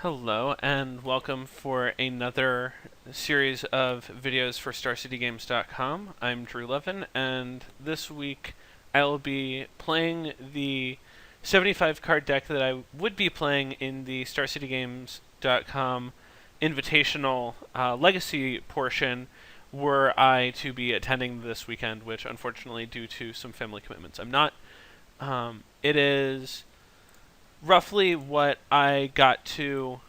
Hello and welcome for another series of videos for StarCityGames.com. I'm Drew Levin, and this week I will be playing the 75 card deck that I would be playing in the StarCityGames.com Invitational Legacy portion were I to be attending this weekend, which unfortunately, due to some family commitments, I'm not. It is roughly what I got to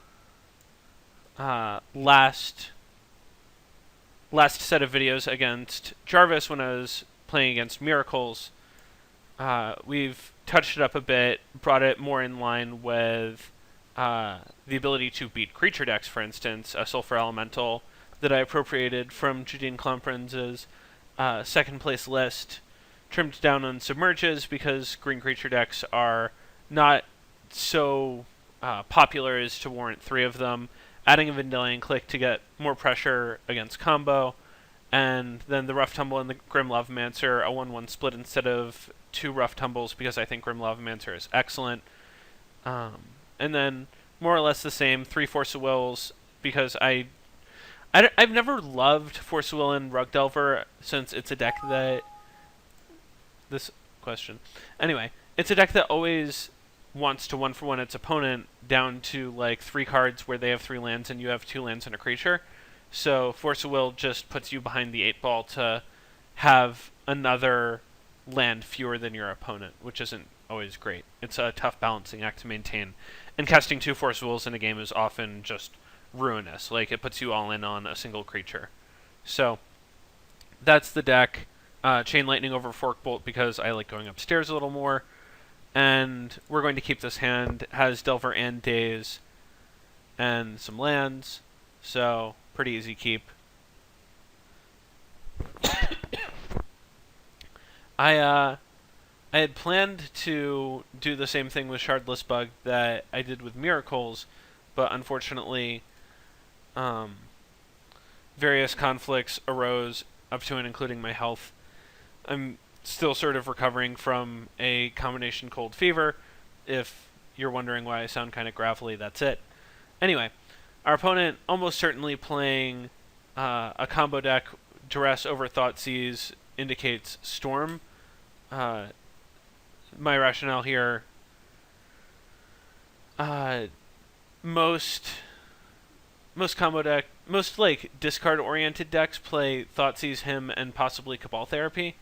last set of videos against Jarvis when I was playing against Miracles. We've touched it up a bit, brought it more in line with the ability to beat creature decks, for instance, a Sulfur Elemental that I appropriated from Jadine Klomprin's second place list, trimmed down on Submerges because green creature decks are not so popular as to warrant 3 of them, adding a Vendilion Click to get more pressure against combo, and then the Rough Tumble and the Grim Lavamancer, a 1-1 split instead of 2 Rough Tumbles because I think Grim Lavamancer is excellent. And then more or less the same, 3 Force of Wills, because I've never loved Force of Will and Rug Delver since it's a deck that... This question. Anyway, it's a deck that always wants to 1-for-1 its opponent down to like 3 cards where they have 3 lands and you have 2 lands and a creature. So Force of Will just puts you behind the 8 ball to have another land fewer than your opponent, which isn't always great. It's a tough balancing act to maintain. And casting 2 Force of Wills in a game is often just ruinous. Like, it puts you all in on a single creature. So that's the deck. Chain Lightning over Fork Bolt because I like going upstairs a little more. And we're going to keep this hand. It has Delver and Daze and some lands, so pretty easy keep. I had planned to do the same thing with Shardless Bug that I did with Miracles, but unfortunately various conflicts arose up to and including my health. I'm still sort of recovering from a combination cold fever. If you're wondering why I sound kind of gravelly, that's it. Anyway, our opponent almost certainly playing a combo deck. Duress over Thoughtseize indicates Storm. My rationale here, most like discard oriented decks play Thoughtseize, Him, and possibly Cabal Therapy.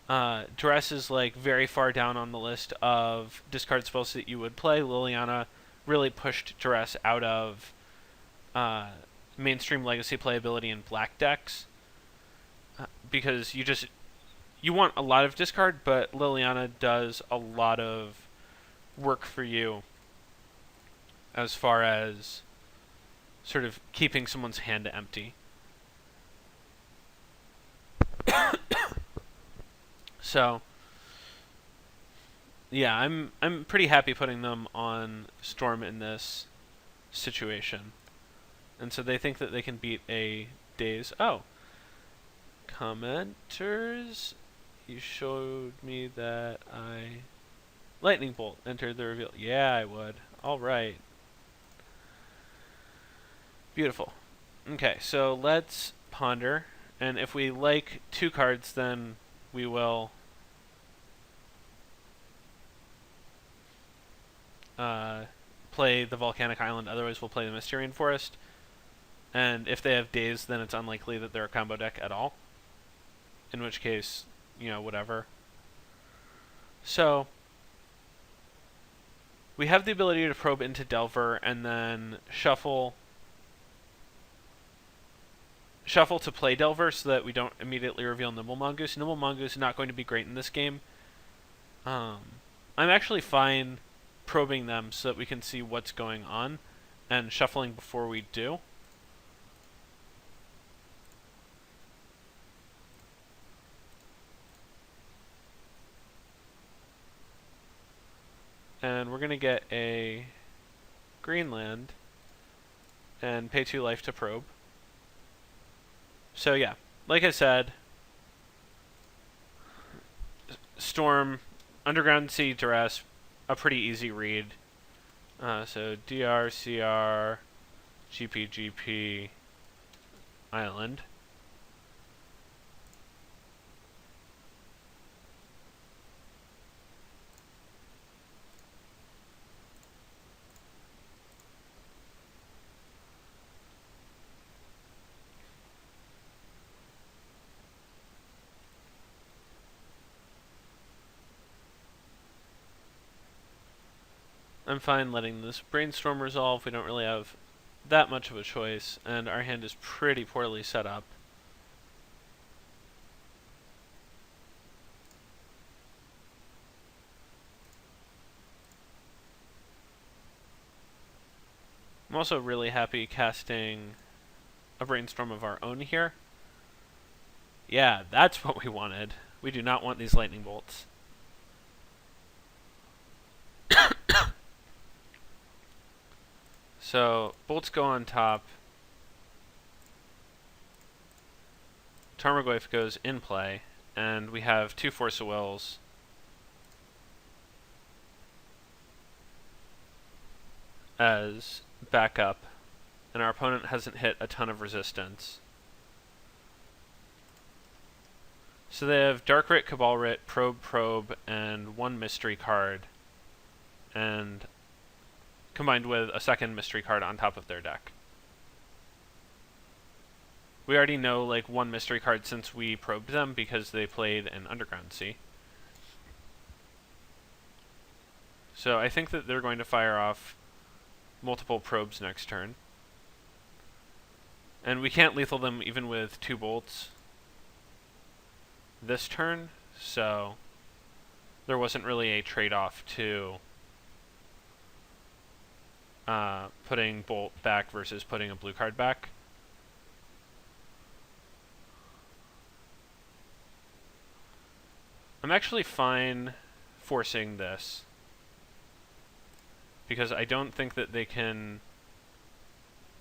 Duress is like very far down on the list of discard spells that you would play. Liliana really pushed Duress out of mainstream legacy playability in black decks because you want a lot of discard, but Liliana does a lot of work for you as far as sort of keeping someone's hand empty. So, yeah, I'm pretty happy putting them on Storm in this situation. And so they think that they can beat a Daze. Oh. Commenters, you showed me that I... Lightning Bolt entered the reveal. Yeah, I would. Alright. Beautiful. Okay, so let's ponder. And if we like 2 cards, then we will play the Volcanic Island, otherwise we'll play the Mysterian Forest. And if they have Daze, then it's unlikely that they're a combo deck at all. In which case, you know, whatever. So, we have the ability to probe into Delver and then shuffle to play Delver so that we don't immediately reveal Nimble Mongoose. Nimble Mongoose is not going to be great in this game. I'm actually fine probing them so that we can see what's going on and shuffling before we do. And we're going to get a green land and pay 2 life to probe. So yeah, like I said, Storm, Underground Sea, Duress, a pretty easy read. So DRCR GPGP island. I'm fine letting this brainstorm resolve. We don't really have that much of a choice, and our hand is pretty poorly set up. I'm also really happy casting a brainstorm of our own here. Yeah, that's what we wanted. We do not want these lightning bolts. So, bolts go on top. Tarmogoyf goes in play, and we have 2 Force of Wills. As backup, and our opponent hasn't hit a ton of resistance. So they have Dark Writ, Cabal Writ, Probe, and 1 mystery card, and combined with a 2nd mystery card on top of their deck. We already know like 1 mystery card since we probed them because they played an Underground Sea. So I think that they're going to fire off multiple probes next turn. And we can't lethal them even with 2 bolts this turn, so there wasn't really a trade-off to putting bolt back versus putting a blue card back. I'm actually fine forcing this, because I don't think that they can...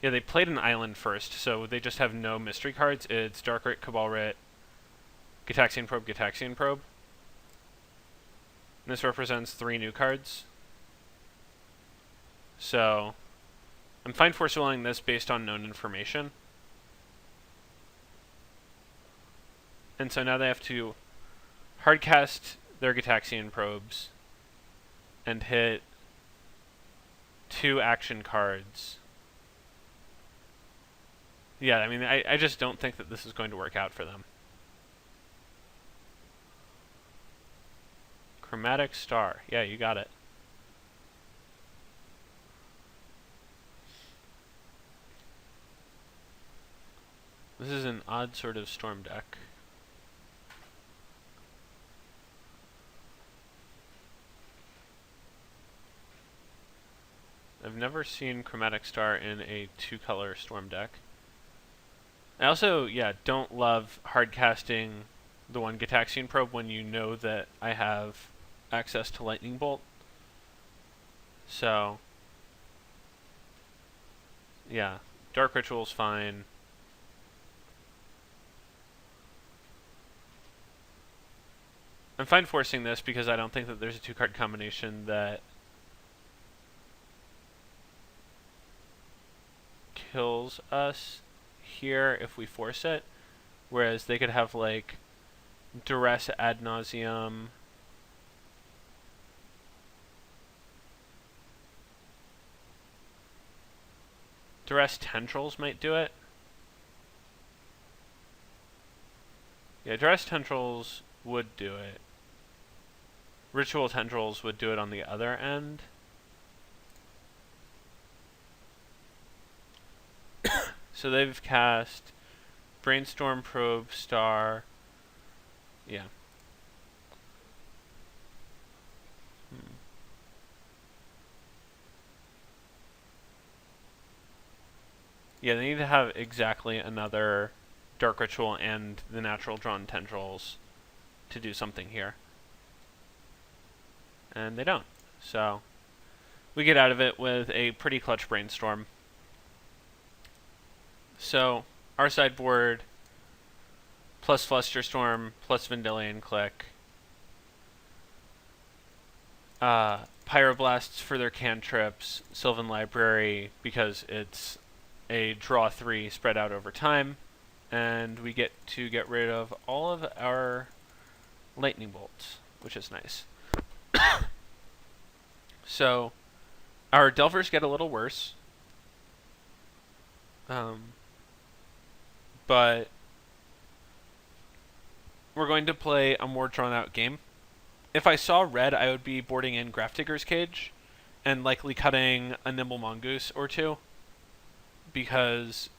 Yeah, they played an island first, so they just have no mystery cards. It's Dark Writ, Cabal Writ, Gitaxian Probe, Gitaxian Probe. And this represents 3 new cards. So, I'm fine force willing this based on known information. And so now they have to hardcast their Gitaxian Probes and hit 2 action cards. Yeah, I mean, I just don't think that this is going to work out for them. Chromatic Star. Yeah, you got it. This is an odd sort of storm deck. I've never seen Chromatic Star in a 2-color storm deck. I also, yeah, don't love hardcasting the 1 Gitaxian Probe when you know that I have access to Lightning Bolt. So, yeah, Dark Ritual's fine. I'm fine forcing this because I don't think that there's a 2-card combination that kills us here if we force it, whereas they could have like Duress Ad Nauseam, Duress Tendrils might do it. Yeah, Duress Tendrils would do it. Ritual Tendrils would do it on the other end. So they've cast Brainstorm, Probe, Star. Yeah. Yeah, they need to have exactly another Dark Ritual and the natural drawn tendrils to do something here. And they don't. So we get out of it with a pretty clutch Brainstorm. So our sideboard plus Flusterstorm plus Vendilion Click. Pyroblasts for their cantrips, Sylvan Library because it's a draw 3 spread out over time, and we get to get rid of all of our lightning bolts, which is nice. So our Delvers get a little worse, but we're going to play a more drawn out game. If I saw red, I would be boarding in Grafdigger's Cage and likely cutting a Nimble Mongoose or two, because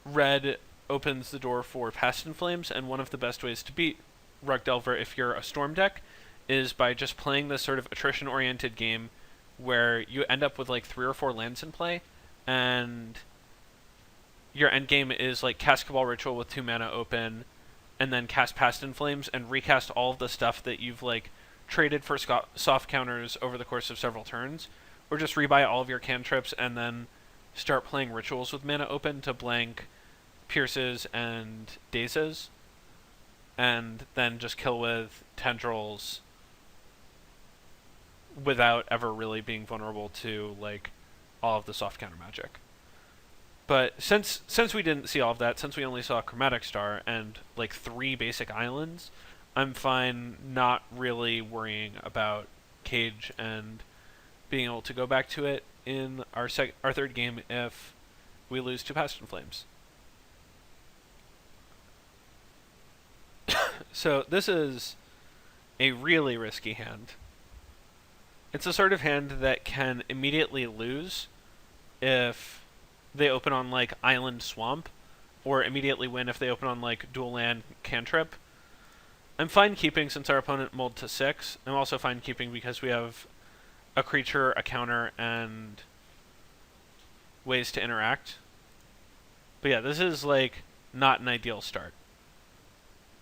red opens the door for Past in Flames, and one of the best ways to beat Rug Delver if you're a Storm deck is by just playing this sort of attrition-oriented game where you end up with like 3 or 4 lands in play, and your endgame is like cast Cabal Ritual with 2 mana open, and then cast Past in Flames and recast all of the stuff that you've like traded for soft counters over the course of several turns, or just rebuy all of your cantrips and then start playing rituals with mana open to blank Pierces and Dazes, and then just kill with Tendrils without ever really being vulnerable to like all of the soft counter magic. But since we didn't see all of that, since we only saw Chromatic Star and like 3 basic islands, I'm fine not really worrying about Cage and being able to go back to it in our third game if we lose to Past in Flames. So this is a really risky hand. It's a sort of hand that can immediately lose if they open on like Island Swamp, or immediately win if they open on like Dual Land Cantrip. I'm fine keeping since our opponent mulled to 6. I'm also fine keeping because we have a creature, a counter, and ways to interact. But yeah, this is like not an ideal start.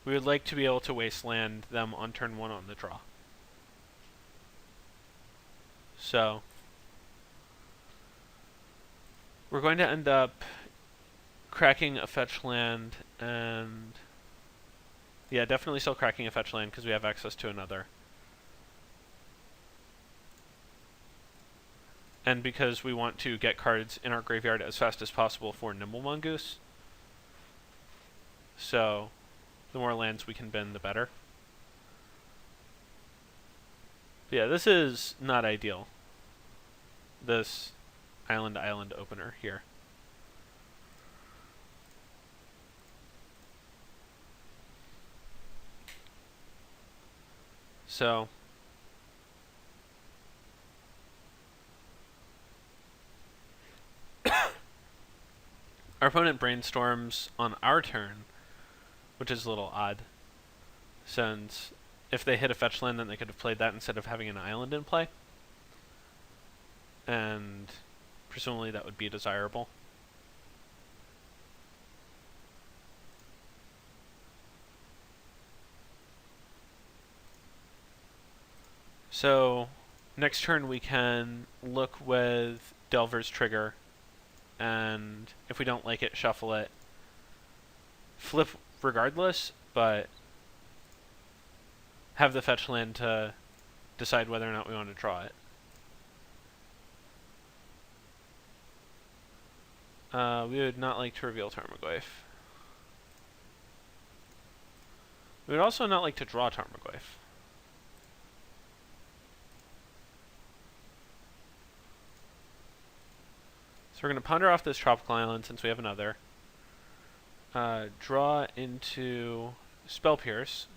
We would like to be able to wasteland them on turn 1 on the draw. So we're going to end up cracking a fetch land, and yeah, definitely still cracking a fetch land because we have access to another. And because we want to get cards in our graveyard as fast as possible for Nimble Mongoose. So the more lands we can bin, the better. But yeah, this is not ideal. This island opener here. So our opponent brainstorms on our turn, which is a little odd, since if they hit a fetch land, then they could have played that instead of having an island in play. And presumably that would be desirable. So next turn we can look with Delver's Trigger, and if we don't like it, shuffle it. Flip regardless, but have the fetch land to decide whether or not we want to draw it. We would not like to reveal Tarmogoyf. We would also not like to draw Tarmogoyf. So we're going to ponder off this Tropical Island since we have another. Draw into Spell Pierce,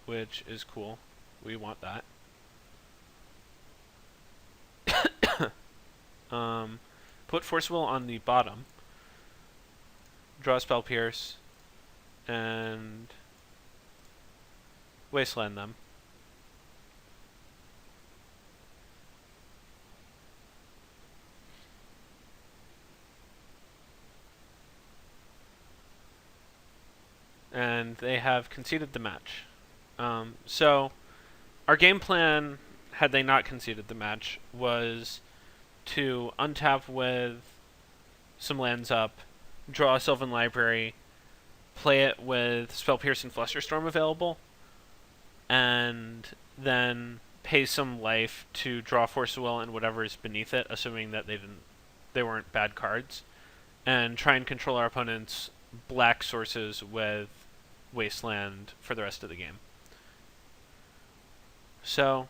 which is cool. We want that. Put Force Will on the bottom. Draw Spell Pierce, and wasteland them. And they have conceded the match. So our game plan, had they not conceded the match, was to untap with some lands up, draw a Sylvan Library, play it with Spell Pierce and Flusterstorm available, and then pay some life to draw Force of Will and whatever is beneath it, assuming that they weren't bad cards, and try and control our opponent's black sources with Wasteland for the rest of the game. So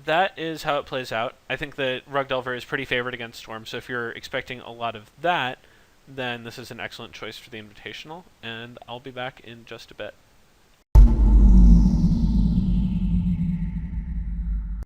that is how it plays out. I think that Rug Delver is pretty favored against Storm, so if you're expecting a lot of that, then this is an excellent choice for the Invitational, and I'll be back in just a bit.